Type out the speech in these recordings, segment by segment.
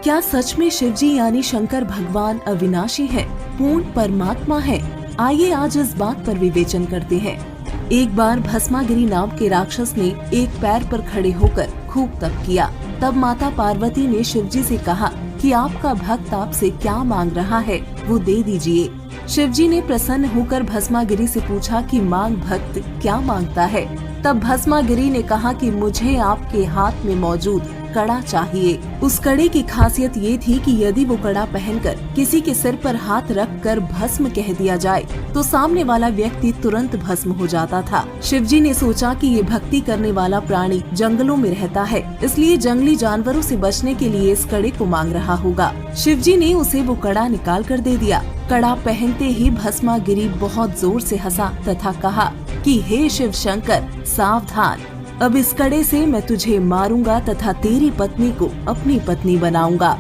क्या सच में शिवजी यानी शंकर भगवान अविनाशी है, पूर्ण परमात्मा है? आइए आज इस बात पर विवेचन करते हैं। एक बार भस्मागिरी नाम के राक्षस ने एक पैर पर खड़े होकर खूब तप किया। तब माता पार्वती ने शिवजी से कहा कि आपका भक्त आपसे क्या मांग रहा है, वो दे दीजिए। शिवजी ने प्रसन्न होकर भस्मागिरी से पूछा कि मांग भक्त क्या मांगता है। तब भस्मागिरी ने कहा कि मुझे आपके हाथ में मौजूद कड़ा चाहिए। उस कड़े की खासियत ये थी कि यदि वो कड़ा पहनकर किसी के सिर पर हाथ रखकर भस्म कह दिया जाए तो सामने वाला व्यक्ति तुरंत भस्म हो जाता था। शिवजी ने सोचा कि ये भक्ति करने वाला प्राणी जंगलों में रहता है, इसलिए जंगली जानवरों से बचने के लिए इस कड़े को मांग रहा होगा। शिवजी ने उसे वो कड़ा निकाल कर दे दिया। कड़ा पहनते ही भस्मागिरी बहुत जोर से हंसा तथा कहा कि हे शिव शंकर, सावधान, अब इस कड़े से मैं तुझे मारूंगा तथा तेरी पत्नी को अपनी पत्नी बनाऊंगा।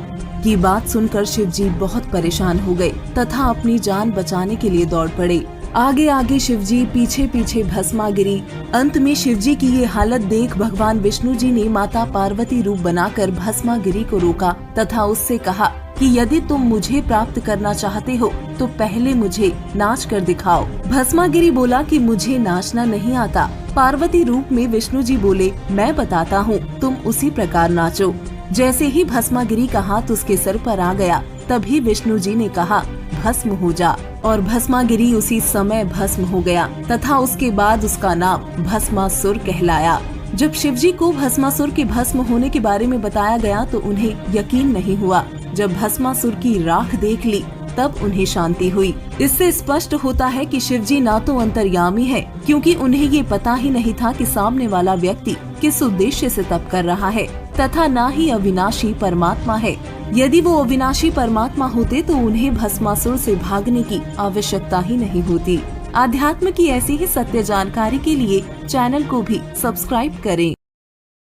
की बात सुनकर शिवजी बहुत परेशान हो गए तथा अपनी जान बचाने के लिए दौड़ पड़े। आगे आगे शिवजी, पीछे पीछे भस्मागिरी। अंत में शिवजी की ये हालत देख भगवान विष्णु जी ने माता पार्वती रूप बनाकर भस्मागिरी को रोका तथा उससे कहा कि यदि तुम मुझे प्राप्त करना चाहते हो तो पहले मुझे नाच कर दिखाओ। भस्मागिरी बोला कि मुझे नाचना नहीं आता। पार्वती रूप में विष्णु जी बोले, मैं बताता हूँ, तुम उसी प्रकार नाचो। जैसे ही भस्मागिरी का हाथ उसके सर पर आ गया, तभी विष्णु जी ने कहा, भस्म हो जा। और भस्मागिरी उसी समय भस्म हो गया तथा उसके बाद उसका नाम भस्मासुर कहलाया। जब शिवजी को भस्मासुर के भस्म होने के बारे में बताया गया तो उन्हें यकीन नहीं हुआ। जब भस्मासुर की राख देख ली तब उन्हें शांति हुई। इससे स्पष्ट होता है कि शिवजी ना तो अंतर्यामी है, क्योंकि उन्हें ये पता ही नहीं था कि सामने वाला व्यक्ति किस उद्देश्य से तप कर रहा है, तथा ना ही अविनाशी परमात्मा है। यदि वो अविनाशी परमात्मा होते तो उन्हें भस्मासुर से भागने की आवश्यकता ही नहीं होती। आध्यात्म की ऐसी ही सत्य जानकारी के लिए चैनल को भी सब्सक्राइब करें।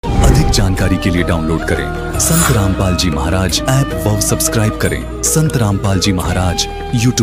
अधिक जानकारी के लिए डाउनलोड करें संत रामपाल जी महाराज ऐप व सब्सक्राइब करें संत रामपाल जी महाराज यूट्यूब।